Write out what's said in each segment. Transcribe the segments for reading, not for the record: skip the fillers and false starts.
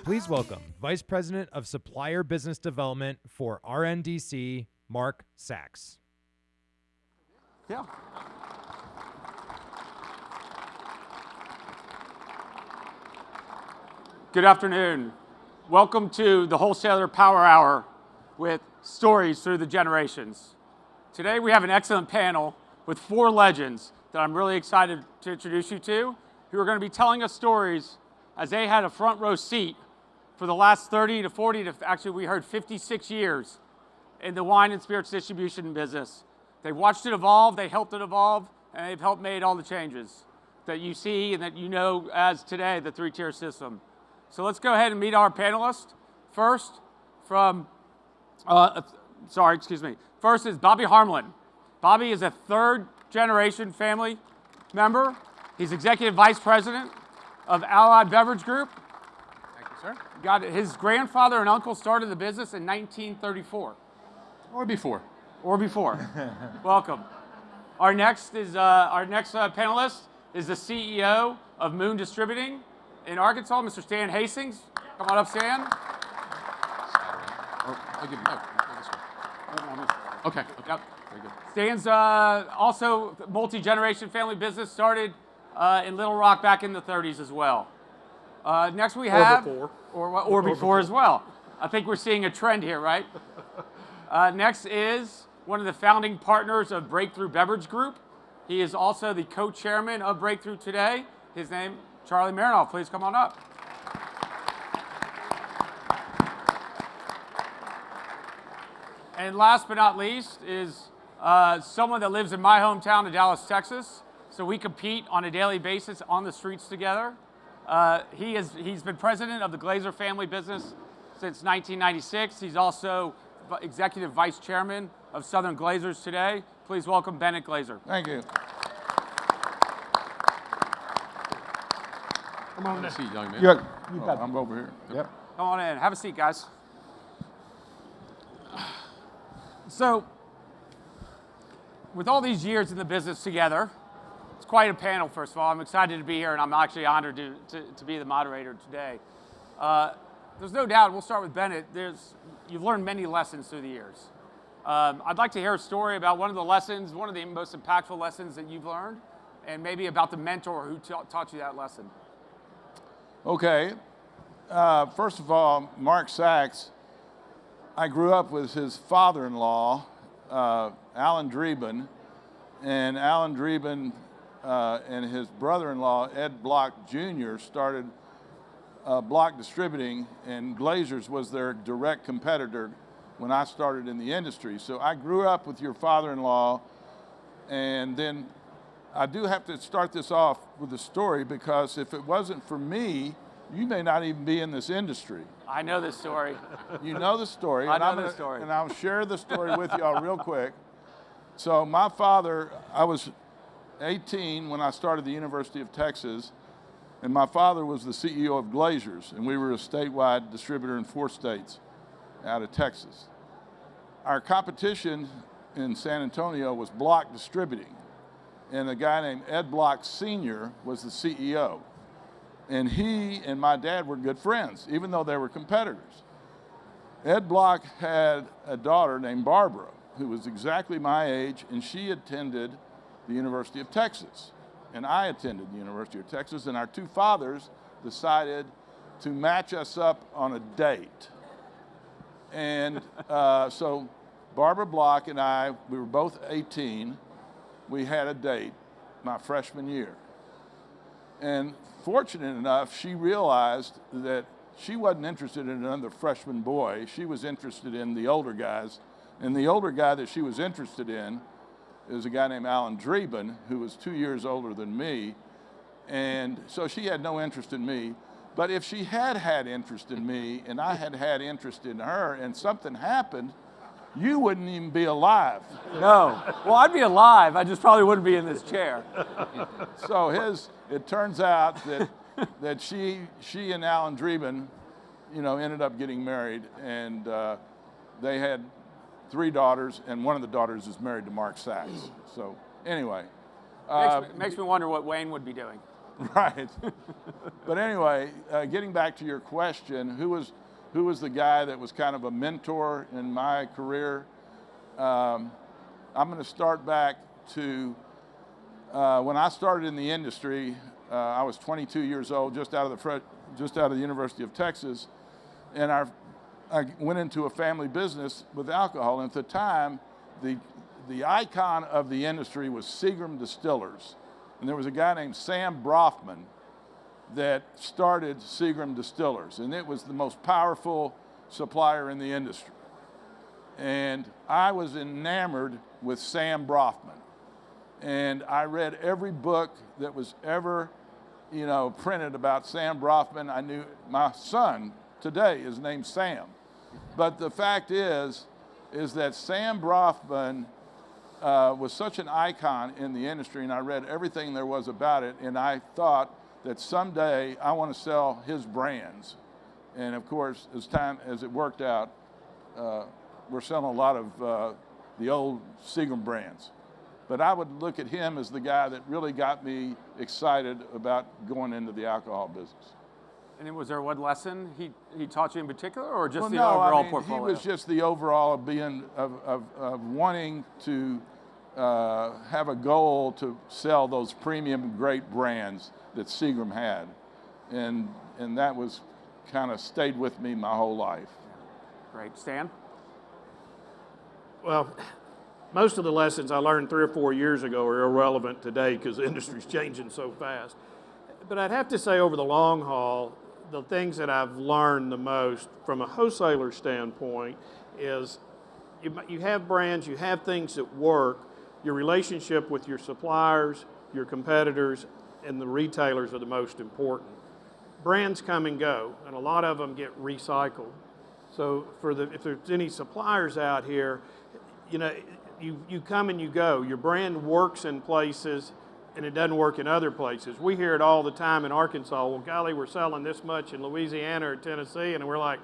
Please welcome Vice President of Supplier Business Development for RNDC, Marc Sachs. Yeah. Good afternoon. Welcome to the Wholesaler Power Hour with stories through the generations. Today we have an excellent panel with 4 legends that I'm really excited to introduce you to, who are going to be telling us stories as they had a front row seat for the last 30 to 40 to actually we heard 56 years in the wine and spirits distribution business. They watched it evolve, they helped it evolve, and they've helped made all the changes that you see and that you know as today, the 3-tier system. So let's go ahead and meet our panelists. First is Bobby Harmelin. Bobby is a 3rd-generation family member. He's Executive Vice President of Allied Beverage Group. Thank you, sir. His grandfather and uncle started the business in 1934. Or before. Welcome. Our next panelist is the CEO of Moon Distributing in Arkansas, Mr. Stan Hastings. Come on up, Stan. I'll give him this one. Okay. Yep. Very good. Stan's also multi-generation family business, started in Little Rock back in the 30s as well. Next we have... Or before as well. I think we're seeing a trend here, right? Next is one of the founding partners of Breakthru Beverage Group. He is also the co-chairman of Breakthru today. His name, Charlie Merinoff. Please come on up. And last but not least is someone that lives in my hometown of Dallas, Texas. So we compete on a daily basis on the streets together. He's been president of the Glazer family business since 1996. He's also executive vice chairman of Southern Glazers today. Please welcome Bennett Glazer. Thank you. Come on in. Seat, young man. I'm over here. Yep. Come on in. Have a seat, guys. So, with all these years in the business together, it's quite a panel, first of all. I'm excited to be here, and I'm actually honored to be the moderator today. There's no doubt, we'll start with Bennett, you've learned many lessons through the years. I'd like to hear a story about one of the lessons, one of the most impactful lessons that you've learned, and maybe about the mentor who taught you that lesson. Okay. First of all, Marc Sachs, I grew up with his father-in-law, Alan Dreeben, and Alan Dreeben and his brother-in-law, Ed Block Jr., started Block Distributing, and Glazer's was their direct competitor when I started in the industry. So I grew up with your father-in-law, and then I do have to start this off with a story, because if it wasn't for me, you may not even be in this industry. I know this story. You know the story. I know the story. And I'll share the story with y'all real quick. So my father, I was 18 when I started the University of Texas, and my father was the CEO of Glazer's, and we were a statewide distributor in 4 states out of Texas. Our competition in San Antonio was Block Distributing, and a guy named Ed Block Sr. was the CEO. And he and my dad were good friends, even though they were competitors. Ed Block had a daughter named Barbara, who was exactly my age, and she attended the University of Texas. And I attended the University of Texas, and our 2 fathers decided to match us up on a date. And so Barbara Block and I, we were both 18. We had a date my freshman year. And fortunate enough, she realized that she wasn't interested in another freshman boy. She was interested in the older guys. And the older guy that she was interested in is a guy named Alan Dreeben, who was 2 years older than me. And so she had no interest in me. But if she had had interest in me and I had had interest in her and something happened, you wouldn't even be alive. No. Well, I'd be alive. I just probably wouldn't be in this chair. So it turns out that she and Alan Dreeben, ended up getting married, and they had 3 daughters, and one of the daughters is married to Marc Sachs. So anyway. Makes me wonder what Wayne would be doing. Right. But anyway, getting back to your question, who was the guy that was kind of a mentor in my career? I'm going to start back to when I started in the industry. I was 22 years old, just out of the University of Texas, and I went into a family business with alcohol. And at the time, the icon of the industry was Seagram Distillers. And there was a guy named Sam Brofman that started Seagram Distillers, and it was the most powerful supplier in the industry. And I was enamored with Sam Brofman. And I read every book that was ever, printed about Sam Brofman. I knew my son today is named Sam. But the fact is that Sam Brofman was such an icon in the industry, and I read everything there was about it, and I thought that someday I want to sell his brands. And of course, as it worked out, we're selling a lot of the old Seagram brands. But I would look at him as the guy that really got me excited about going into the alcohol business. And was there one lesson he taught you in particular, or just the overall overall portfolio? He was just the overall of wanting to have a goal to sell those premium great brands that Seagram had. And that was kind of stayed with me my whole life. Great. Stan? Well, most of the lessons I learned 3 or 4 years ago are irrelevant today because the industry's changing so fast. But I'd have to say over the long haul, the things that I've learned the most from a wholesaler standpoint is you have brands, you have things that work, your relationship with your suppliers, your competitors, and the retailers are the most important. Brands come and go, and a lot of them get recycled. So if there's any suppliers out here, you come and you go. Your brand works in places and it doesn't work in other places. We hear it all the time in Arkansas. Well, golly, we're selling this much in Louisiana or Tennessee, and we're like,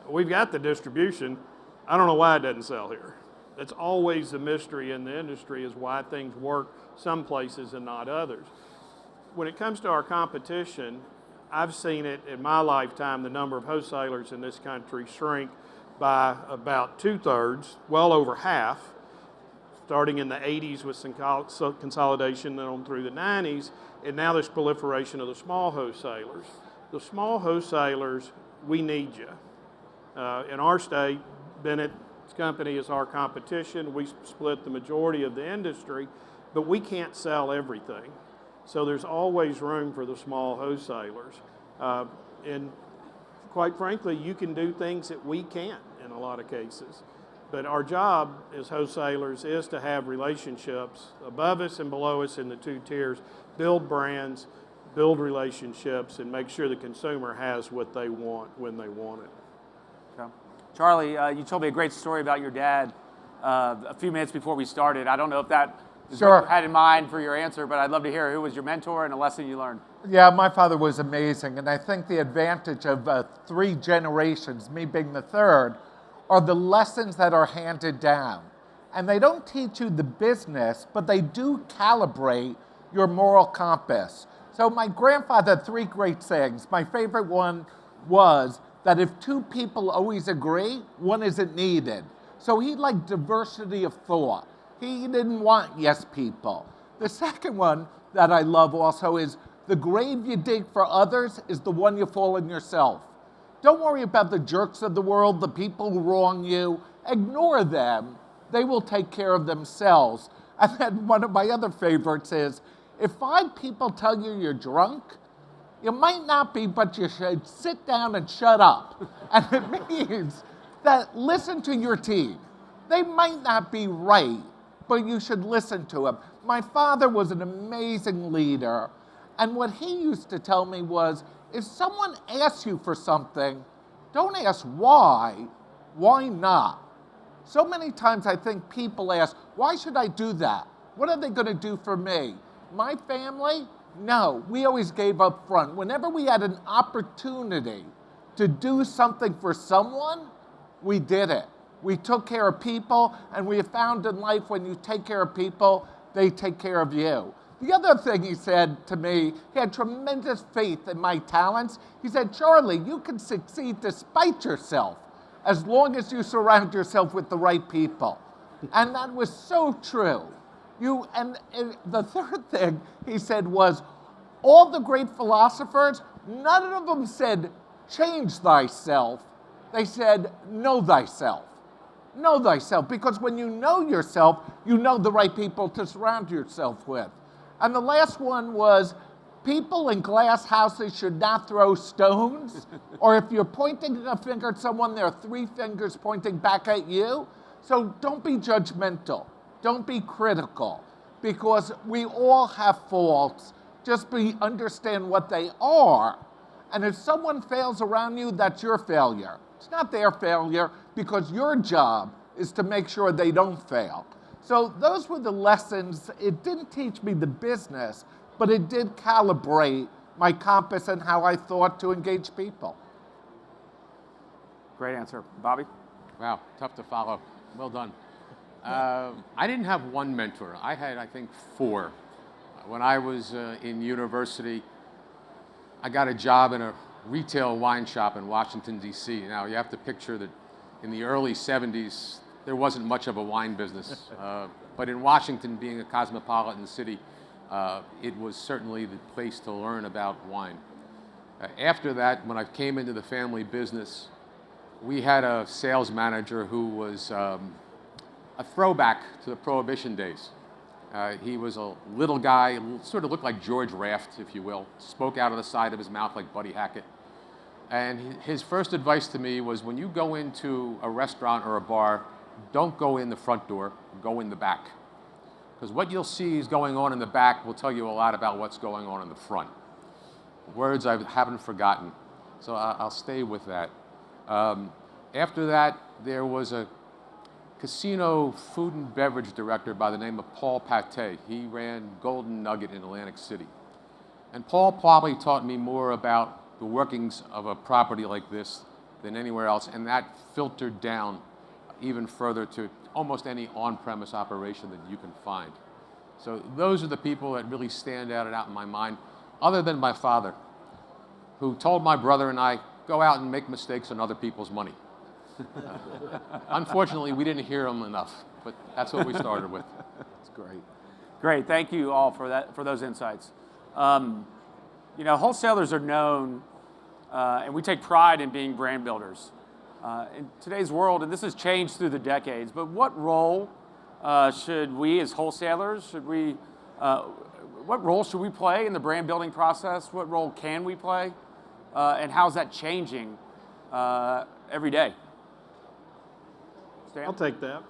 we've got the distribution. I don't know why it doesn't sell here. That's always the mystery in the industry, is why things work some places and not others. When it comes to our competition, I've seen it in my lifetime, the number of wholesalers in this country shrink by about 2/3, well over half, starting in the 80s with some consolidation, then on through the 90s, and now there's proliferation of the small wholesalers. The small wholesalers, we need you. In our state, Bennett's company is our competition. We split the majority of the industry, but we can't sell everything. So there's always room for the small wholesalers. And quite frankly, you can do things that we can't in a lot of cases. But our job as wholesalers is to have relationships above us and below us in the 2 tiers, build brands, build relationships, and make sure the consumer has what they want when they want it. Okay. Charlie, you told me a great story about your dad a few minutes before we started. I don't know if that is what you had in mind for your answer, but I'd love to hear who was your mentor and a lesson you learned. Yeah, my father was amazing, and I think the advantage of 3 generations, me being the 3rd, are the lessons that are handed down. And they don't teach you the business, but they do calibrate your moral compass. So my grandfather had 3 great sayings. My favorite one was that if 2 people always agree, one isn't needed. So he liked diversity of thought. He didn't want yes people. The second one that I love also is the grave you dig for others is the one you fall in yourself. Don't worry about the jerks of the world, the people who wrong you. Ignore them. They will take care of themselves. And then one of my other favorites is, if 5 people tell you you're drunk, you might not be, but you should sit down and shut up. And it means that listen to your team. They might not be right, but you should listen to them. My father was an amazing leader. And what he used to tell me was, if someone asks you for something, don't ask why not? So many times I think people ask, why should I do that? What are they going to do for me? My family? No, we always gave up front. Whenever we had an opportunity to do something for someone, we did it. We took care of people, and we have found in life when you take care of people, they take care of you. The other thing he said to me, he had tremendous faith in my talents. He said, Charlie, you can succeed despite yourself as long as you surround yourself with the right people. And that was so true. The third thing he said was, all the great philosophers, none of them said, change thyself. They said, know thyself. Know thyself, because when you know yourself, you know the right people to surround yourself with. And the last one was, people in glass houses should not throw stones, or if you're pointing a finger at someone, there are 3 fingers pointing back at you. So don't be judgmental. Don't be critical, because we all have faults. Just understand what they are. And if someone fails around you, that's your failure. It's not their failure, because your job is to make sure they don't fail. So those were the lessons. It didn't teach me the business, but it did calibrate my compass and how I thought to engage people. Great answer. Bobby? Wow, tough to follow. Well done. I didn't have one mentor. I had, I think, 4. When I was in university, I got a job in a retail wine shop in Washington, D.C. Now, you have to picture that in the early 70s, there wasn't much of a wine business. But in Washington, being a cosmopolitan city, it was certainly the place to learn about wine. After that, when I came into the family business, we had a sales manager who was a throwback to the Prohibition days. He was a little guy, sort of looked like George Raft, if you will, spoke out of the side of his mouth like Buddy Hackett. And his first advice to me was, when you go into a restaurant or a bar, don't go in the front door, go in the back. Because what you'll see is going on in the back will tell you a lot about what's going on in the front. Words I haven't forgotten, so I'll stay with that. After that, there was a casino food and beverage director by the name of Paul Paté. He ran Golden Nugget in Atlantic City. And Paul probably taught me more about the workings of a property like this than anywhere else, and that filtered down even further to almost any on-premise operation that you can find. So those are the people that really stand out in my mind, other than my father, who told my brother and I, go out and make mistakes on other people's money. Unfortunately, we didn't hear him enough, but that's what we started with. That's great. Great. Thank you all for that, for those insights. You know, wholesalers are known, and we take pride in being brand builders. In today's world, and this has changed through the decades, but what role should we as wholesalers, what role should we play in the brand building process? What role can we play? And how's that changing every day? Stan? I'll take that.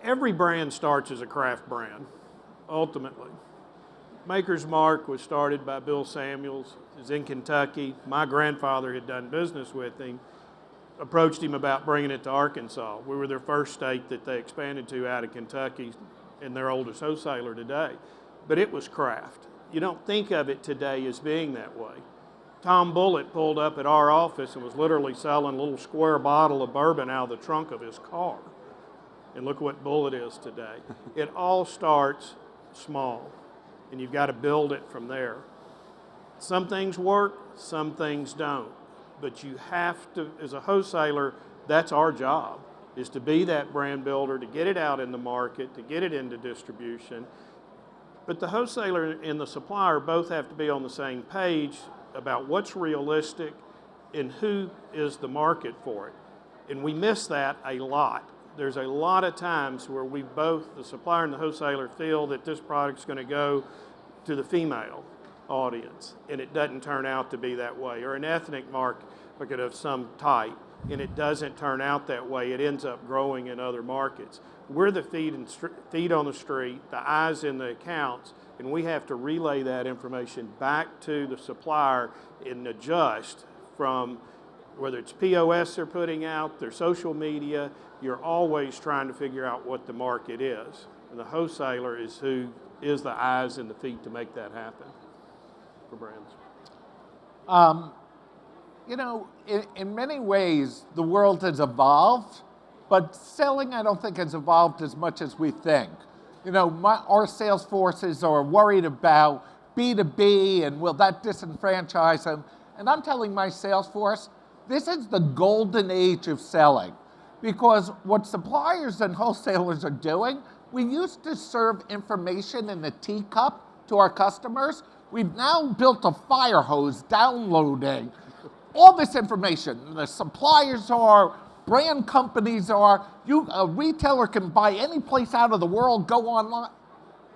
Every brand starts as a craft brand, ultimately. Maker's Mark was started by Bill Samuels. It was in Kentucky. My grandfather had done business with him, approached him about bringing it to Arkansas. We were their first state that they expanded to out of Kentucky, and their oldest wholesaler today. But it was craft. You don't think of it today as being that way. Tom Bullitt pulled up at our office and was literally selling a little square bottle of bourbon out of the trunk of his car. And look what Bullitt is today. It all starts small, and you've got to build it from there. Some things work, some things don't. But you have to, as a wholesaler, that's our job, is to be that brand builder, to get it out in the market, to get it into distribution. But the wholesaler and the supplier both have to be on the same page about what's realistic and who is the market for it. And we miss that a lot. There's a lot of times where we both, the supplier and the wholesaler, feel that this product's going to go to the female audience, and it doesn't turn out to be that way. Or an ethnic market of some type, and it doesn't turn out that way. It ends up growing in other markets. We're the feet on the street, the eyes in the accounts, and we have to relay that information back to the supplier and adjust from whether it's POS they're putting out, their social media. You're always trying to figure out what the market is. And the wholesaler is who is the eyes and the feet to make that happen for brands. You know, in many ways, the world has evolved, but selling, I don't think, has evolved as much as we think. You know, our sales forces are worried about B2B and will that disenfranchise them? And I'm telling my sales force, this is the golden age of selling. Because what suppliers and wholesalers are doing, we used to serve information in a teacup to our customers. We've now built a fire hose downloading all this information. The suppliers are, brand companies are, a retailer can buy any place out of the world, go online.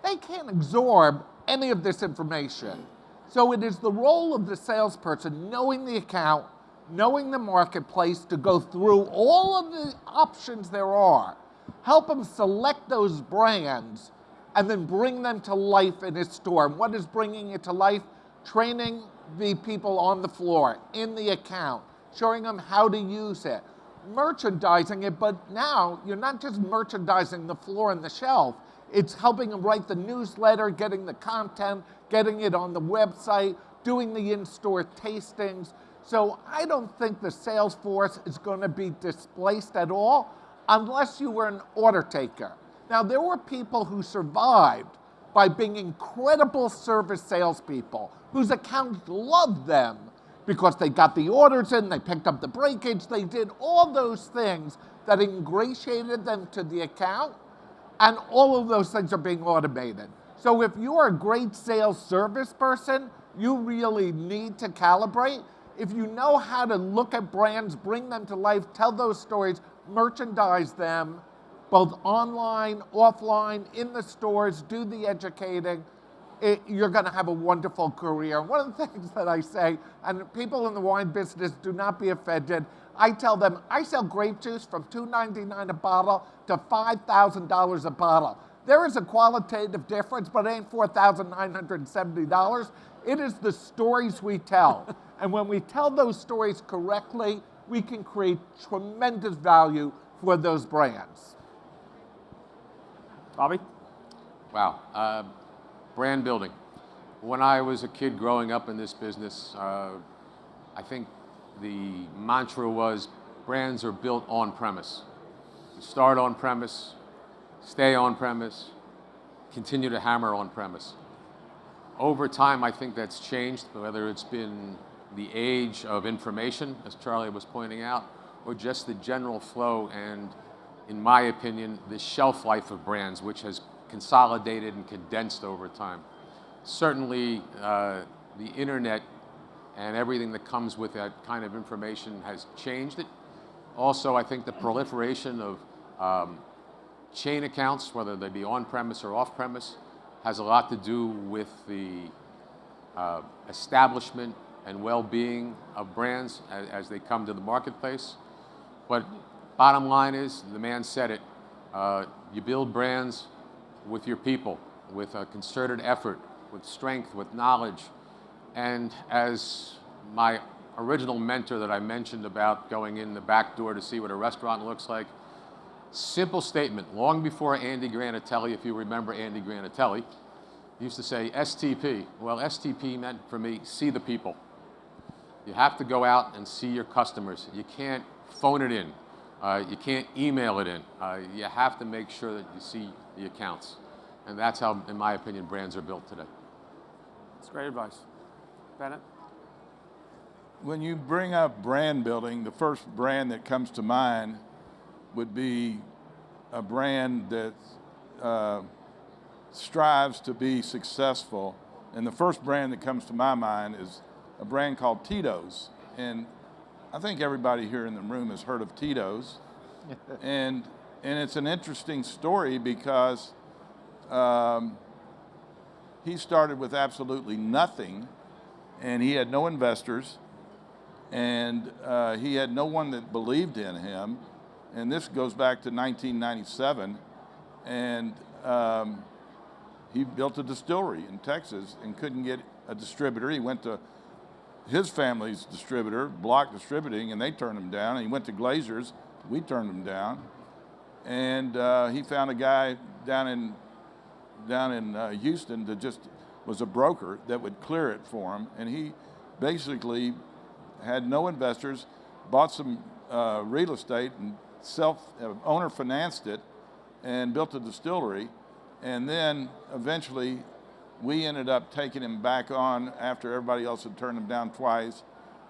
They can't absorb any of this information. So it is the role of the salesperson, knowing the account, knowing the marketplace, to go through all of the options there are, help them select those brands, and then bring them to life in his store. And what is bringing it to life? Training the people on the floor, in the account, showing them how to use it, merchandising it, but now you're not just merchandising the floor and the shelf, it's helping them write the newsletter, getting the content, getting it on the website, doing the in-store tastings. So I don't think the sales force is going to be displaced at all unless you were an order taker. Now, there were people who survived by being incredible service salespeople whose accounts loved them because they got the orders in, they picked up the breakage, they did all those things that ingratiated them to the account, and all of those things are being automated. So if you're a great sales service person, you really need to calibrate. If you know how to look at brands, bring them to life, tell those stories, merchandise them, both online, offline, in the stores, do the educating, you're going to have a wonderful career. One of the things that I say, and people in the wine business, do not be offended, I tell them, I sell grape juice from $2.99 a bottle to $5,000 a bottle. There is a qualitative difference, but it ain't $4,970. It is the stories we tell. And when we tell those stories correctly, we can create tremendous value for those brands. Bobby? Wow. Brand building. When I was a kid growing up in this business, I think the mantra was brands are built on premise. You start on premise, stay on premise, continue to hammer on premise. Over time, I think that's changed, whether it's been the age of information, as Charlie was pointing out, or just the general flow and, in my opinion, the shelf life of brands, which has consolidated and condensed over time. Certainly, the internet and everything that comes with that kind of information has changed it. Also, I think the proliferation of chain accounts, whether they be on-premise or off-premise, has a lot to do with the establishment and well-being of brands as they come to the marketplace. But bottom line is, the man said it, you build brands with your people, with a concerted effort, with strength, with knowledge. And as my original mentor that I mentioned about going in the back door to see what a restaurant looks like, simple statement, long before Andy Granatelli, if you remember Andy Granatelli, used to say STP. Well, STP meant for me, see the people. You have to go out and see your customers. You can't phone it in. You can't email it in. You have to make sure that you see the accounts. And that's how, in my opinion, brands are built today. That's great advice. Bennett? When you bring up brand building, the first brand that comes to mind would be a brand that strives to be successful. And the first brand that comes to my mind is a brand called Tito's. And I think everybody here in the room has heard of Tito's. and it's an interesting story because he started with absolutely nothing, and he had no investors, and he had no one that believed in him. And this goes back to 1997, and he built a distillery in Texas and couldn't get a distributor. He went to his family's distributor, Block Distributing, and they turned him down. And he went to Glazer's, we turned him down. And he found a guy down in Houston that just was a broker that would clear it for him. And he basically had no investors, bought some real estate and owner financed it and built a distillery. And then eventually we ended up taking him back on after everybody else had turned him down twice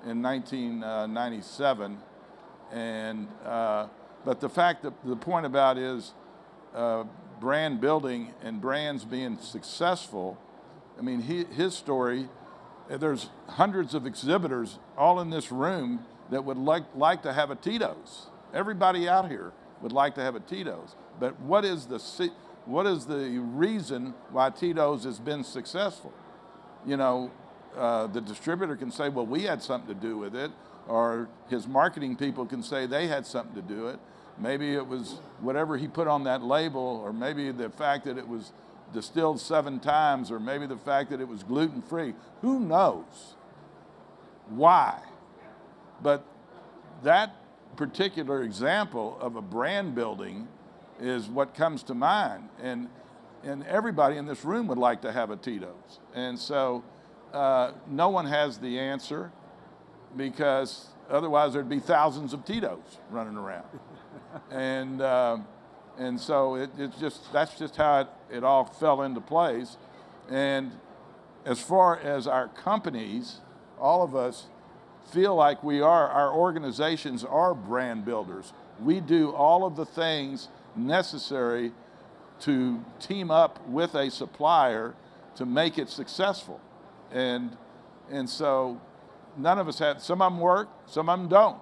in 1997. And, but the point about is brand building and brands being successful. I mean, his story, there's hundreds of exhibitors all in this room that would like to have a Tito's. Everybody out here would like to have a Tito's. But what is the reason why Tito's has been successful? You know, the distributor can say, well, we had something to do with it, or his marketing people can say they had something to do with it. Maybe it was whatever he put on that label, or maybe the fact that it was distilled 7 times, or maybe the fact that it was gluten-free. Who knows why? But that particular example of a brand building is what comes to mind. And everybody in this room would like to have a Tito's. And so no one has the answer, because otherwise there'd be thousands of Tito's running around. And so that's just how it all fell into place. And as far as our companies, all of us feel like our organizations are brand builders. We do all of the things necessary to team up with a supplier to make it successful. And so none of us some of them work, some of them don't.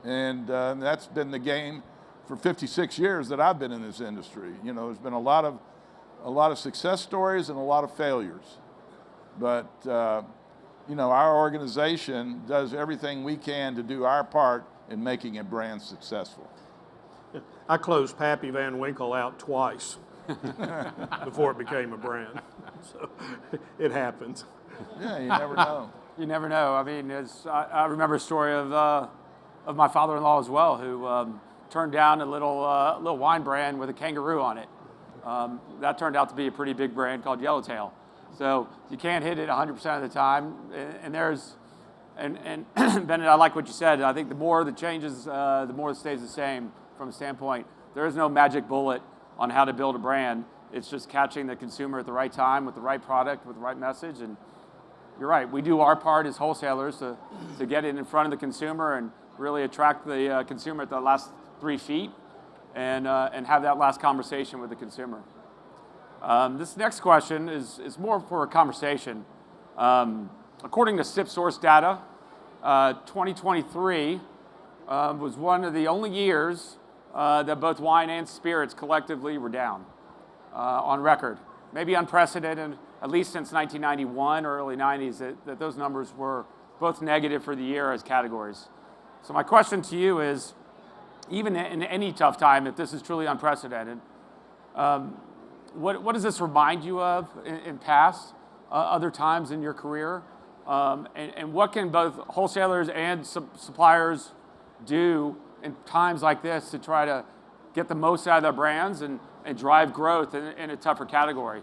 And that's been the game for 56 years that I've been in this industry. You know, there's been a lot of success stories and a lot of failures. But you know, our organization does everything we can to do our part in making a brand successful. I closed Pappy Van Winkle out twice before it became a brand. So it happens. Yeah, you never know. You never know. I mean, I remember a story of my father-in-law as well, who turned down a little wine brand with a kangaroo on it. That turned out to be a pretty big brand called Yellowtail. So you can't hit it 100% of the time. And Bennett, I like what you said. I think the more the changes, the more it stays the same from a standpoint. There is no magic bullet on how to build a brand. It's just catching the consumer at the right time with the right product, with the right message. And you're right, we do our part as wholesalers to get it in front of the consumer and really attract the consumer at the last 3 feet and have that last conversation with the consumer. This next question is more for a conversation. According to SIP source data, 2023 was one of the only years that both wine and spirits collectively were down on record. Maybe unprecedented, at least since 1991 or early 90s, that those numbers were both negative for the year as categories. So my question to you is, even in any tough time, if this is truly unprecedented, what does this remind you of in past other times in your career? And what can both wholesalers and suppliers do in times like this to try to get the most out of their brands and drive growth in a tougher category?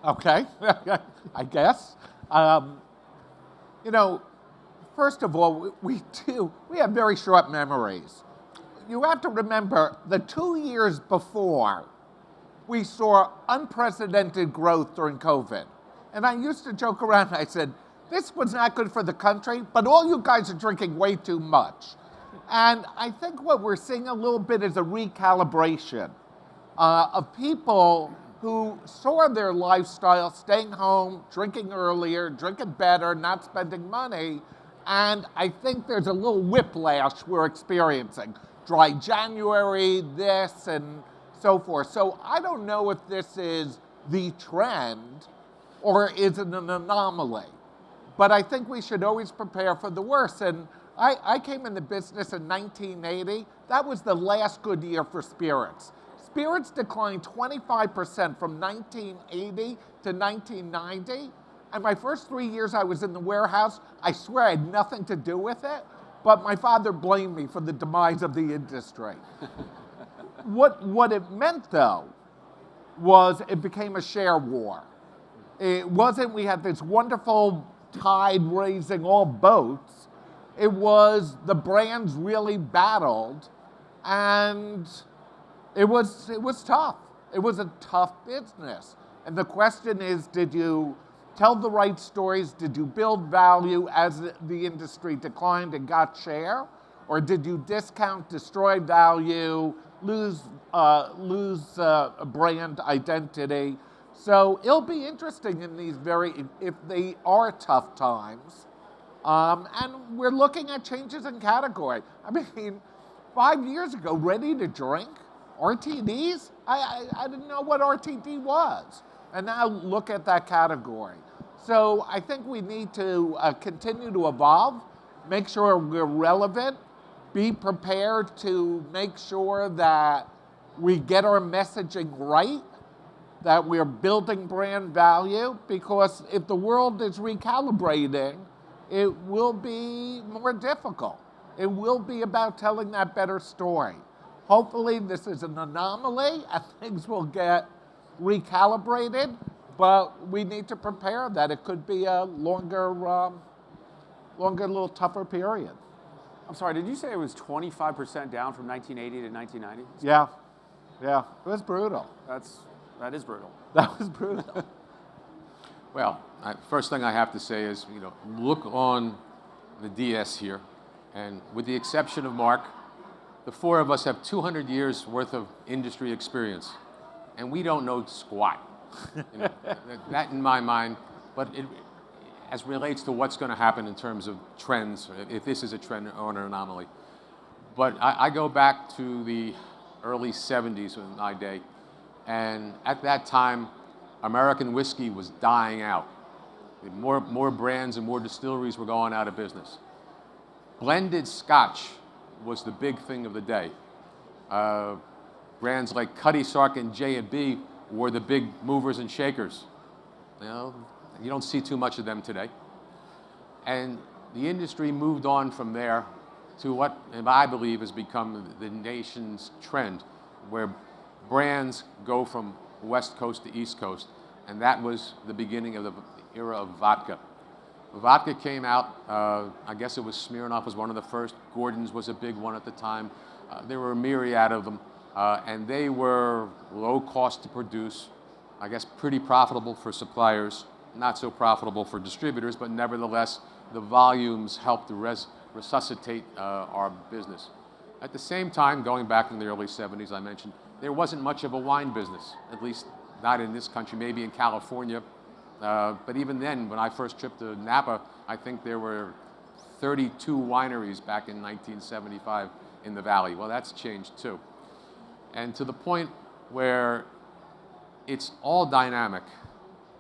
Okay, I guess. You know, first of all, we have very short memories. You have to remember the 2 years before, we saw unprecedented growth during COVID. And I used to joke around, I said, this was not good for the country, but all you guys are drinking way too much. And I think what we're seeing a little bit is a recalibration of people who saw their lifestyle staying home, drinking earlier, drinking better, not spending money. And I think there's a little whiplash we're experiencing. Dry January, this, and so forth. So I don't know if this is the trend or is it an anomaly. But I think we should always prepare for the worst. And I came in the business in 1980. That was the last good year for spirits. Spirits declined 25% from 1980 to 1990. And my first 3 years I was in the warehouse, I swear I had nothing to do with it, but my father blamed me for the demise of the industry. What it meant, though, was it became a share war. It wasn't we had this wonderful tide raising all boats. It was the brands really battled, And it was tough. It was a tough business. And the question is, did you tell the right stories? Did you build value as the industry declined and got share? Or did you discount, destroy value, lose brand identity? So it'll be interesting in these if they are tough times. And we're looking at changes in category. I mean, 5 years ago, ready to drink, RTDs? I didn't know what RTD was. And now look at that category. So I think we need to continue to evolve, make sure we're relevant, be prepared to make sure that we get our messaging right, that we're building brand value, because if the world is recalibrating, it will be more difficult. It will be about telling that better story. Hopefully this is an anomaly and things will get recalibrated, but we need to prepare that it could be a longer, little tougher period. I'm sorry, did you say it was 25% down from 1980 to 1990? Yeah, it was brutal. That is brutal. That was brutal. Well, first thing I have to say is, look on the DS here, and with the exception of Marc, the four of us have 200 years worth of industry experience, and we don't know squat. That in my mind, but as relates to what's going to happen in terms of trends, if this is a trend or an anomaly. But I go back to the early 70s in my day, and at that time, American whiskey was dying out. More brands and more distilleries were going out of business. Blended Scotch was the big thing of the day. Brands like Cuddy Sark and J&B were the big movers and shakers. You don't see too much of them today. And the industry moved on from there to what I believe has become the nation's trend, where brands go from West Coast to East Coast, and that was the beginning of the era of vodka. Vodka came out, I guess it was Smirnoff was one of the first, Gordon's was a big one at the time. There were a myriad of them, and they were low cost to produce, I guess pretty profitable for suppliers, not so profitable for distributors, but nevertheless, the volumes helped to resuscitate our business. At the same time, going back in the early 70s, I mentioned, there wasn't much of a wine business, at least not in this country, maybe in California. But even then, when I first tripped to Napa, I think there were 32 wineries back in 1975 in the Valley. Well, that's changed too. And to the point where it's all dynamic.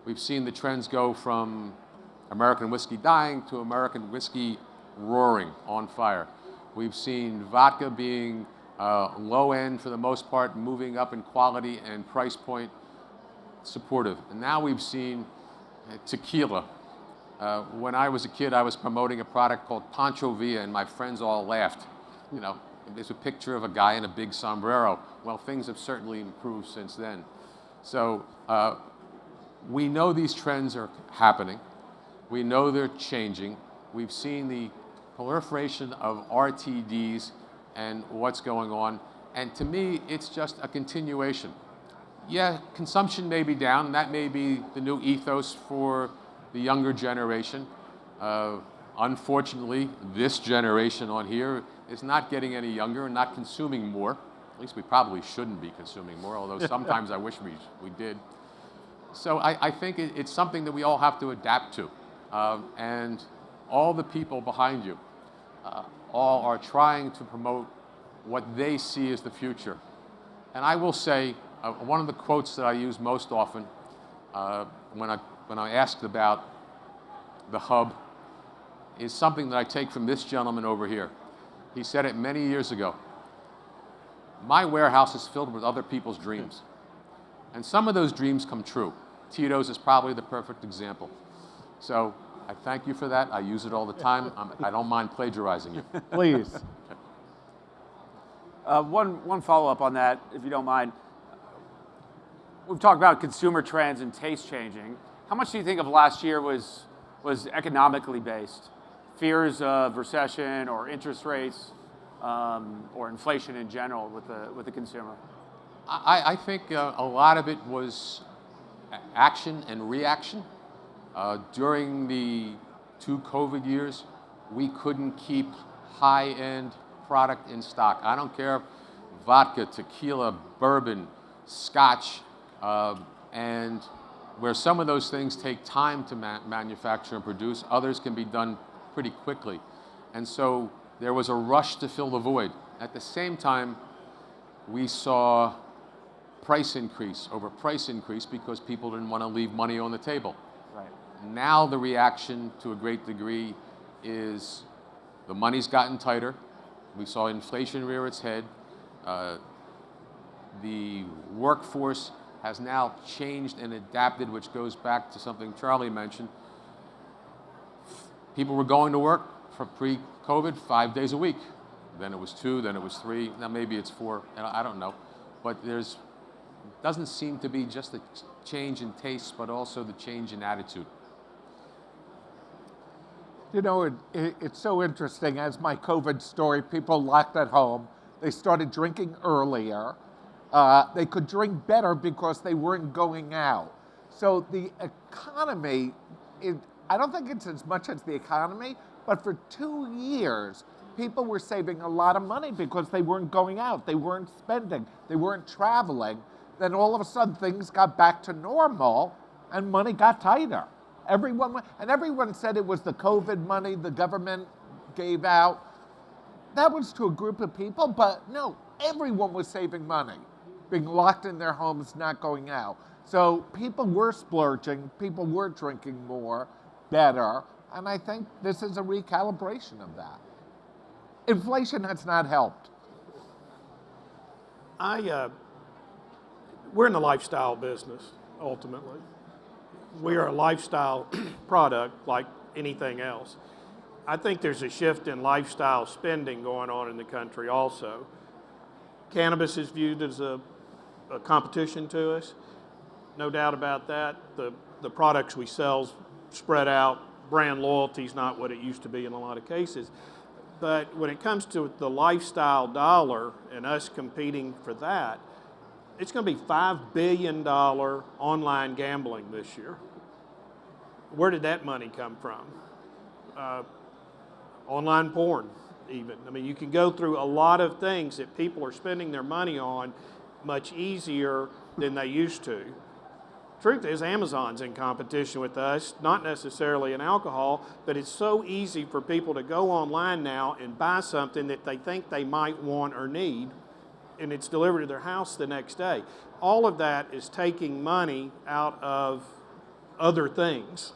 We've seen the trends go from American whiskey dying to American whiskey roaring, on fire. We've seen vodka being low end for the most part, moving up in quality and price point, supportive. And now we've seen tequila. When I was a kid, I was promoting a product called Pancho Villa, and my friends all laughed. There's a picture of a guy in a big sombrero. Well, things have certainly improved since then. So we know these trends are happening. We know they're changing. We've seen the proliferation of RTDs and what's going on. And to me, it's just a continuation. Yeah, consumption may be down, and that may be the new ethos for the younger generation. Unfortunately, this generation on here is not getting any younger and not consuming more. At least we probably shouldn't be consuming more, although sometimes I wish we did. So I think it's something that we all have to adapt to. And all the people behind you all are trying to promote what they see as the future. And I will say, one of the quotes that I use most often when I asked about the hub is something that I take from this gentleman over here. He said it many years ago. My warehouse is filled with other people's dreams. And some of those dreams come true. Tito's is probably the perfect example. So I thank you for that. I use it all the time. I don't mind plagiarizing you. Please. One follow-up on that, if you don't mind. We've talked about consumer trends and taste changing. How much do you think of last year was economically based? Fears of recession or interest rates? or inflation in general with the consumer? I think a lot of it was action and reaction. During the 2 COVID years, we couldn't keep high-end product in stock. I don't care if vodka, tequila, bourbon, scotch, and where some of those things take time to manufacture and produce, others can be done pretty quickly. And so there was a rush to fill the void. At the same time, we saw price increase over price increase because people didn't want to leave money on the table. Right. Now the reaction to a great degree is the money's gotten tighter. We saw inflation rear its head. The workforce has now changed and adapted, which goes back to something Charlie mentioned. People were going to work for pre-COVID 5 days a week. Then it was 2, then it was 3, now maybe it's 4, and I don't know. But doesn't seem to be just the change in taste, but also the change in attitude. You know, it's so interesting. As my COVID story, people locked at home. They started drinking earlier. They could drink better because they weren't going out. So the economy, I don't think it's as much as the economy, but for 2 years, people were saving a lot of money because they weren't going out, they weren't spending, they weren't traveling. Then all of a sudden things got back to normal and money got tighter. Everyone said it was the COVID money the government gave out. That was to a group of people, but no, everyone was saving money, being locked in their homes, not going out. So people were splurging, people were drinking more, better, and I think this is a recalibration of that. Inflation has not helped. We're in the lifestyle business, ultimately. We are a lifestyle product like anything else. I think there's a shift in lifestyle spending going on in the country also. Cannabis is viewed as a competition to us, no doubt about that. The products we sell spread out, brand loyalty is not what it used to be in a lot of cases. But when it comes to the lifestyle dollar and us competing for that, it's going to be $5 billion online gambling this year. Where did that money come from? Online porn, even. I mean, you can go through a lot of things that people are spending their money on much easier than they used to. Truth is, Amazon's in competition with us, not necessarily in alcohol, but it's so easy for people to go online now and buy something that they think they might want or need, and it's delivered to their house the next day. All of that is taking money out of other things,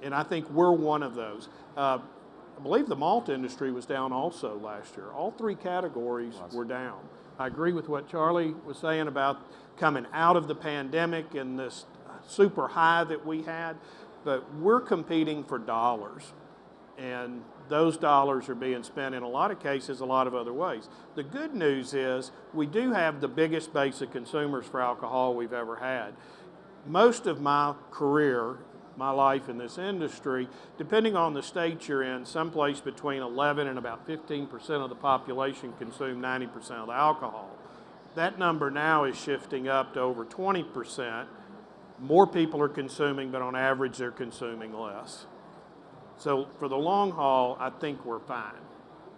and I think we're one of those. I believe the malt industry was down also last year. All 3 categories were down. I agree with what Charlie was saying about coming out of the pandemic and this super high that we had, but we're competing for dollars, and those dollars are being spent in a lot of cases a lot of other ways. The good news is we do have the biggest base of consumers for alcohol we've ever had. Most of my career, my life in this industry, depending on the state you're in, someplace between 11 and about 15% of the population consume 90% of the alcohol. That number now is shifting up to over 20%. More people are consuming, but on average they're consuming less. So for the long haul, I think we're fine.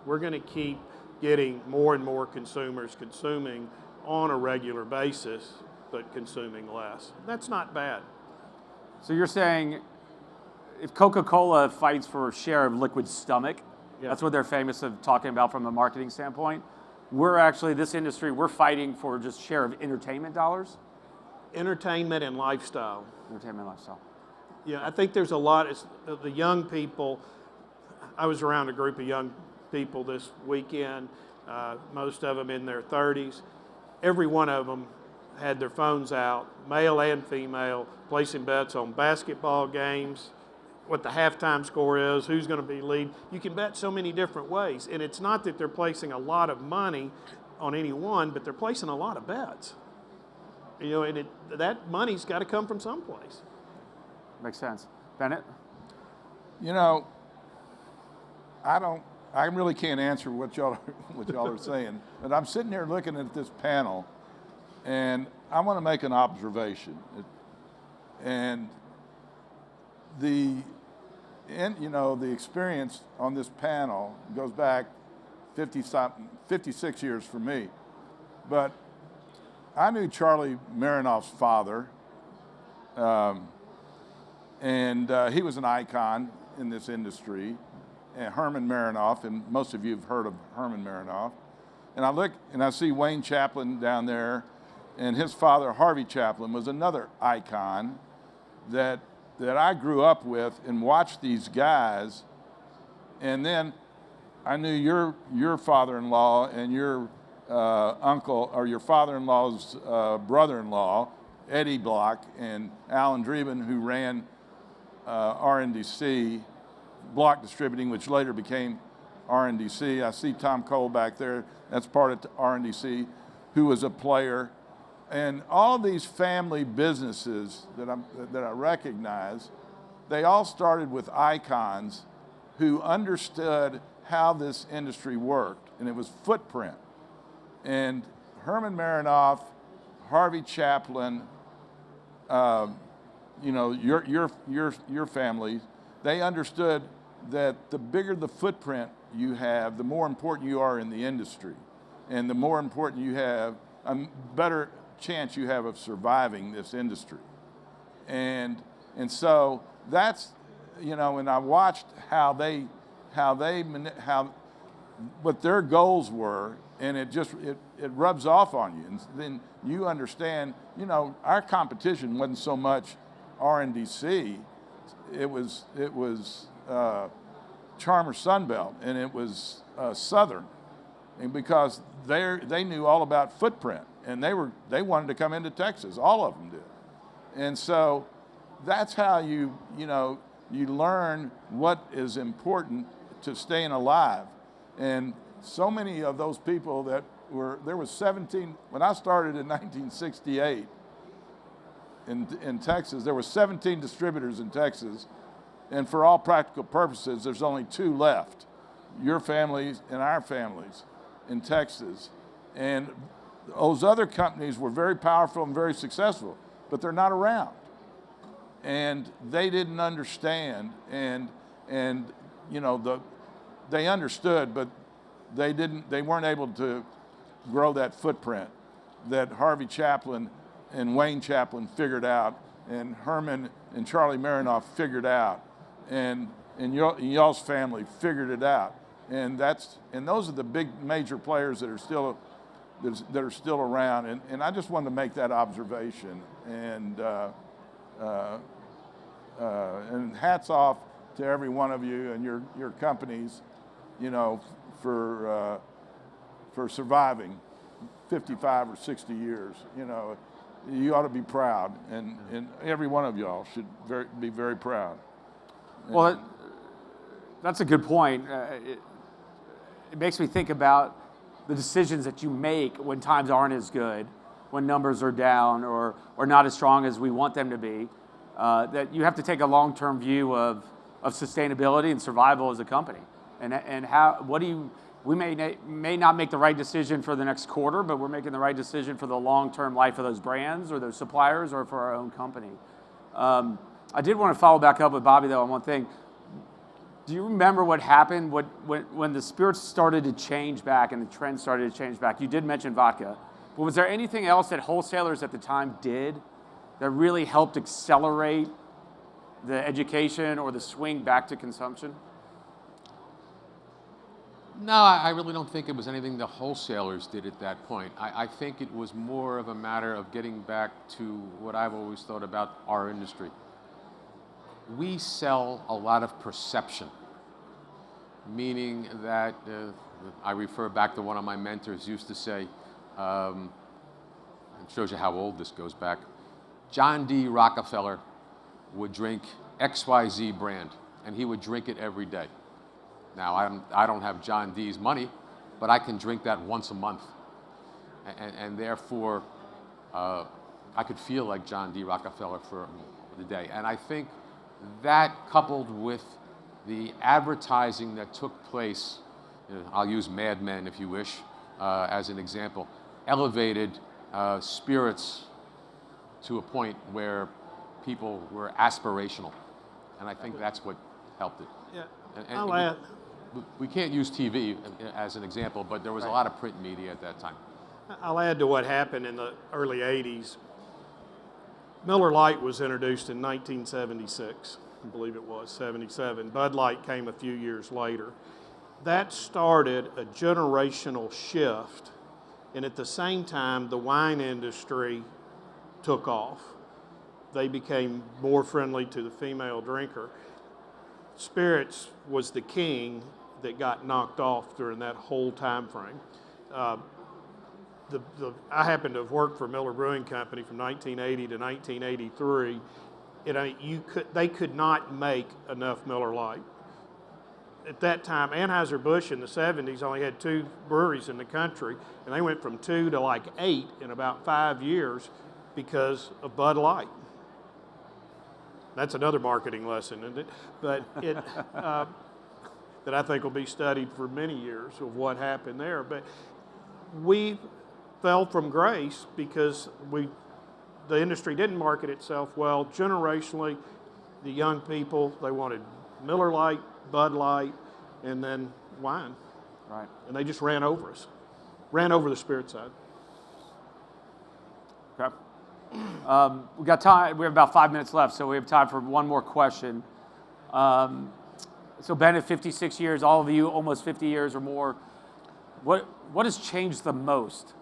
We're going to keep getting more and more consumers consuming on a regular basis, but consuming less. That's not bad. So you're saying if Coca-Cola fights for a share of liquid stomach, that's what they're famous of talking about from a marketing standpoint, we're actually, this industry, we're fighting for just share of entertainment dollars? Entertainment and lifestyle. Entertainment and lifestyle. Yeah, I think there's a lot of the young people. I was around a group of young people this weekend, most of them in their 30s. Every one of them had their phones out, male and female, placing bets on basketball games, what the halftime score is, who's going to be lead. You can bet so many different ways, and it's not that they're placing a lot of money on any one, but they're placing a lot of bets. You know, and that money's got to come from someplace. Makes sense. Bennett? You know, I I really can't answer what y'all are saying, but I'm sitting here looking at this panel, and I want to make an observation. And the experience on this panel goes back 56 years for me. But I knew Charlie Marinoff's father, and he was an icon in this industry, and Herman Merinoff, and most of you have heard of Herman Merinoff. And I look and I see Wayne Chaplin down there, and his father, Harvey Chaplin, was another icon that I grew up with and watched these guys. And then I knew your father-in-law and your uncle, or your father-in-law's brother-in-law, Eddie Block, and Alan Dreeben, who ran RNDC, Block Distributing, which later became RNDC. I see Tom Cole back there, that's part of RNDC, who was a player. And all these family businesses that I recognize, they all started with icons who understood how this industry worked, and it was footprint. And Herman Merinoff, Harvey Chaplin, your family, they understood that the bigger the footprint you have, the more important you are in the industry, and the more important you have, a better chance you have of surviving this industry. And so that's, and I watched what their goals were, and it rubs off on you. And then you understand, our competition wasn't so much RNDC, it was Charmer Sunbelt, and it was Southern, and because they knew all about footprint, and they wanted to come into Texas, all of them did. And so that's how you learn what is important to staying alive. And so many of those people there was 17, when I started in 1968 in Texas, there were 17 distributors in Texas, and for all practical purposes, there's only 2 left, your families and our families in Texas. And those other companies were very powerful and very successful, but they're not around. And they didn't understand, and they understood, but they weren't able to grow that footprint that Harvey Chaplin and Wayne Chaplin figured out, and Herman and Charlie Marinoff figured out, and y'all's family figured it out. And those are the big major players that are still around. And I just wanted to make that observation. And hats off to every one of you and your companies, for surviving 55 or 60 years. You ought to be proud, and every one of y'all should be very proud. Well, that's a good point. It makes me think about the decisions that you make when times aren't as good, when numbers are down or not as strong as we want them to be, that you have to take a long-term view of sustainability and survival as a company. And we may not make the right decision for the next quarter, but we're making the right decision for the long-term life of those brands or those suppliers or for our own company. I did want to follow back up with Bobby, though, on one thing. Do you remember what happened when the spirits started to change back and the trends started to change back? You did mention vodka, but was there anything else that wholesalers at the time did that really helped accelerate the education or the swing back to consumption? No, I really don't think it was anything the wholesalers did at that point. I think it was more of a matter of getting back to what I've always thought about our industry. We sell a lot of perception, meaning that I refer back to one of my mentors used to say, it shows you how old this goes back, John D. Rockefeller would drink XYZ brand, and he would drink it every day. Now, I don't have John D's money, but I can drink that once a month. And therefore, I could feel like John D. Rockefeller for the day. And I think that, coupled with the advertising that took place I'll use Mad Men if you wish, as an example, elevated spirits to a point where people were aspirational. And I think that's what helped it. Yeah, And I'll add. we can't use TV as an example, but there was a lot of print media at that time. I'll add to what happened in the early 80s. Miller Lite was introduced in 1976, I believe it was, 77. Bud Light came a few years later. That started a generational shift, and at the same time, the wine industry took off. They became more friendly to the female drinker. Spirits was the king that got knocked off during that whole time frame. I happened to have worked for Miller Brewing Company from 1980 to 1983. They could not make enough Miller Lite. At that time, Anheuser-Busch in the 70s only had 2 breweries in the country, and they went from 2 to like 8 in about 5 years because of Bud Light. That's another marketing lesson, isn't it? But it that I think will be studied for many years of what happened there. But we fell from grace because the industry didn't market itself well. Generationally, the young people, they wanted Miller Lite, Bud Light, and then wine. Right. And they just ran over us, ran over the spirit side. Okay. We got time. We have about 5 minutes left, so we have time for one more question. So Bennett, 56 years, all of you almost 50 years or more. What has changed the most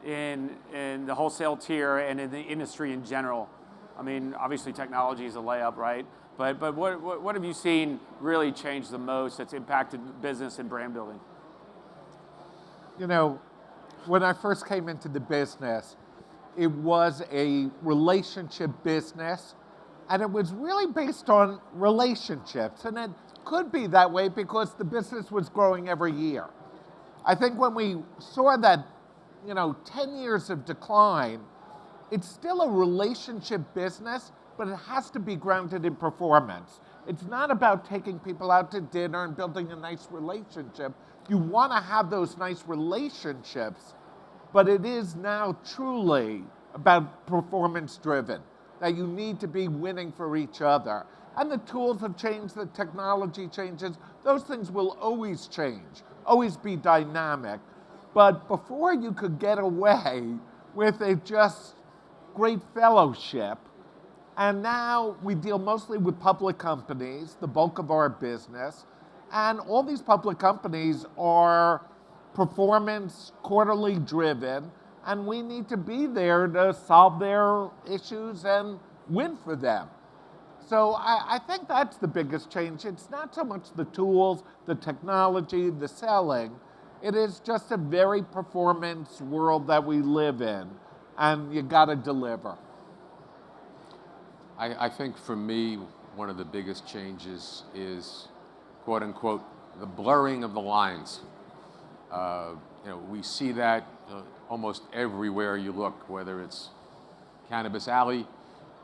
in the wholesale tier and in the industry in general? I mean, obviously technology is a layup, right? But what have you seen really change the most that's impacted business and brand building? You know, when I first came into the business, it was a relationship business, and it was really based on relationships. And it could be that way because the business was growing every year. I think when we saw that, 10 years of decline, it's still a relationship business, but it has to be grounded in performance. It's not about taking people out to dinner and building a nice relationship. You want to have those nice relationships, but it is now truly about performance driven, that you need to be winning for each other. And the tools have changed, the technology changes, those things will always change, always be dynamic. But before you could get away with a just great fellowship, and now we deal mostly with public companies, the bulk of our business, and all these public companies are performance quarterly driven, and we need to be there to solve their issues and win for them. So I think that's the biggest change. It's not so much the tools, the technology, the selling. It is just a very performance world that we live in, and you got to deliver. I think for me, one of the biggest changes is, quote unquote, the blurring of the lines. We see that almost everywhere you look, whether it's Cannabis Alley,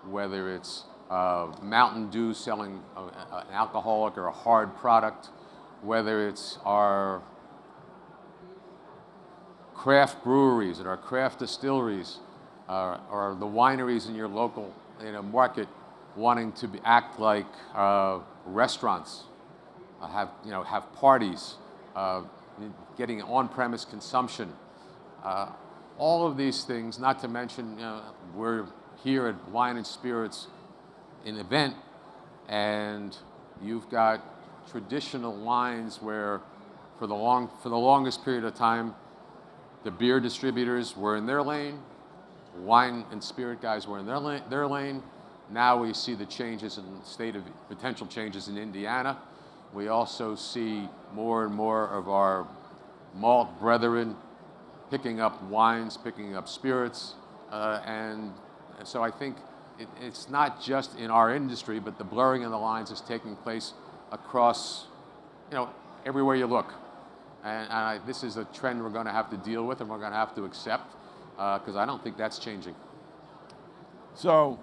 whether it's Mountain Dew selling an alcoholic or a hard product, whether it's our craft breweries and our craft distilleries, or the wineries in your local market wanting to act like restaurants, have parties, getting on-premise consumption. All of these things, not to mention, we're here at Wine and Spirits, an event, and you've got traditional lines where for the longest period of time, the beer distributors were in their lane, wine and spirit guys were in their lane. Now we see the changes in the state of potential changes in Indiana. We also see more and more of our malt brethren picking up wines, picking up spirits, and so I think it's not just in our industry, but the blurring of the lines is taking place across, everywhere you look. And this is a trend we're going to have to deal with and we're going to have to accept, because I don't think that's changing. So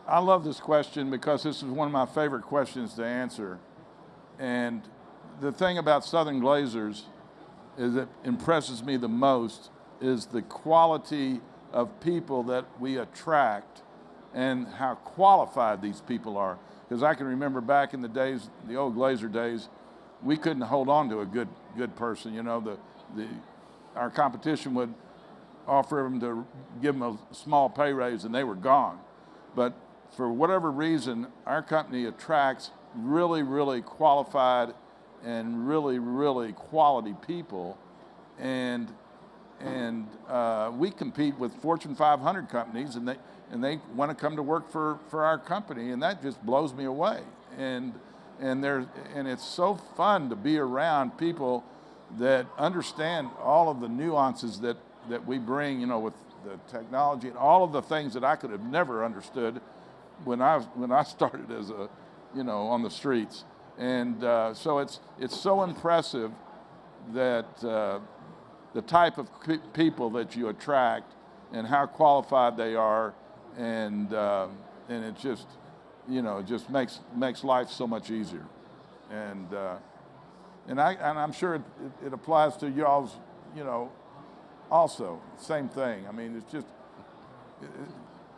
I love this question because this is one of my favorite questions to answer. And the thing about Southern Glazers is that impresses me the most is the quality of people that we attract and how qualified these people are. Because I can remember back in the days, the old Glazer days, we couldn't hold on to a good person. You know, our competition would offer them to give them a small pay raise and they were gone. But for whatever reason, our company attracts really, really qualified and really, really quality people. And we compete with Fortune 500 companies, and they want to come to work for our company, and that just blows me away. And it's so fun to be around people that understand all of the nuances that we bring, you know, with the technology and all of the things that I could have never understood when I started as a, you know, on the streets. And so it's so impressive that the type of people that you attract and how qualified they are, and it just, you know, it just makes life so much easier. And I'm sure it applies to y'all's, you know, also same thing. I mean, it's just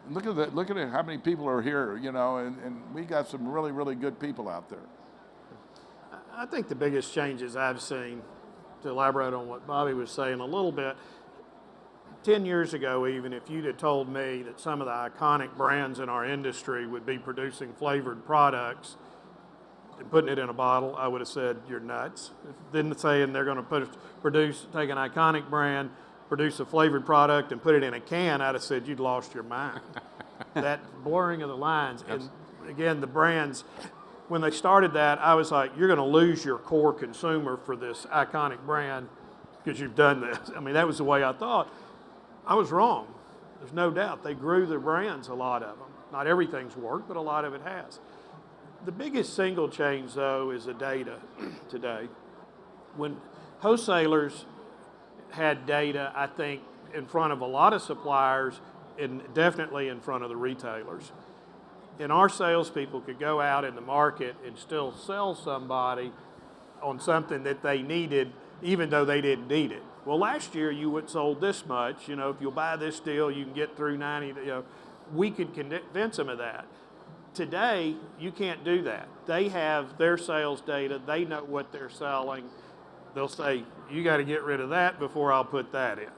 look at how many people are here, you know, and we got some really, really good people out there. I think the biggest changes I've seen, to elaborate on what Bobby was saying a little bit, 10 years ago even, if you'd have told me that some of the iconic brands in our industry would be producing flavored products and putting it in a bottle, I would have said, you're nuts. Then saying they're going to take an iconic brand, produce a flavored product and put it in a can, I'd have said you'd lost your mind. That blurring of the lines. And again, the brands, when they started that, I was like, you're going to lose your core consumer for this iconic brand because you've done this. I mean, that was the way I thought. I was wrong. There's no doubt. They grew their brands, a lot of them. Not everything's worked, but a lot of it has. The biggest single change, though, is the data today. When wholesalers had data, I think, in front of a lot of suppliers and definitely in front of the retailers. And our salespeople could go out in the market and still sell somebody on something that they needed, even though they didn't need it. Well, last year you would sold this much. You know, if you'll buy this deal, you can get through 90. You know, we could convince them of that. Today, you can't do that. They have their sales data. They know what they're selling. They'll say, you got to get rid of that before I'll put that in.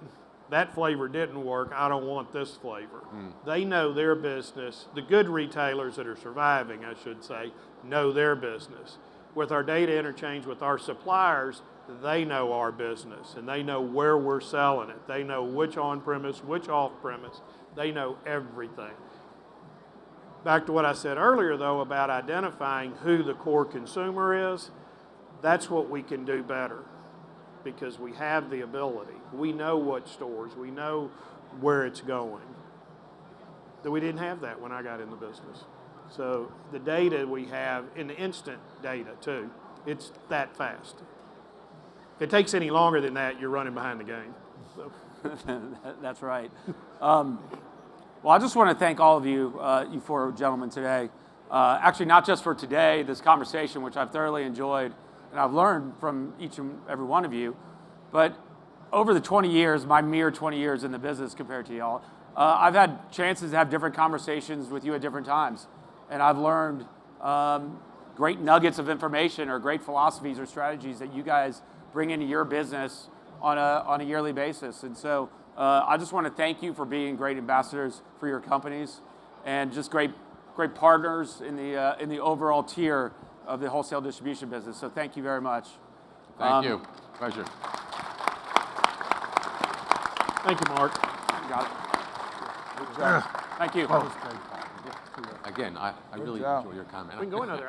That flavor didn't work. I don't want this flavor. They know their business. The good retailers that are surviving, I should say, know their business. With our data interchange with our suppliers, they know our business and they know where we're selling it. They know which on-premise, which off-premise. They know everything. Back to what I said earlier, though, about identifying who the core consumer is, that's what we can do better because we have the ability. We know what stores, we know where it's going. That we didn't have that when I got in the business. So the data we have, in the instant data too, it's that fast. If it takes any longer than that, you're running behind the game. So. That's right. Well, I just want to thank all of you, you four gentlemen today. Actually, not just for today, this conversation, which I've thoroughly enjoyed, and I've learned from each and every one of you, but over the 20 years, my mere 20 years in the business compared to y'all, I've had chances to have different conversations with you at different times, and I've learned great nuggets of information or great philosophies or strategies that you guys bring into your business on a yearly basis. And so I just want to thank you for being great ambassadors for your companies and just great partners in the overall tier of the wholesale distribution business. So thank you very much. Thank you. Pleasure. Thank you, Marc. Got it. Good job. Thank you. Again, I really job. enjoy your comment. We can go another hour.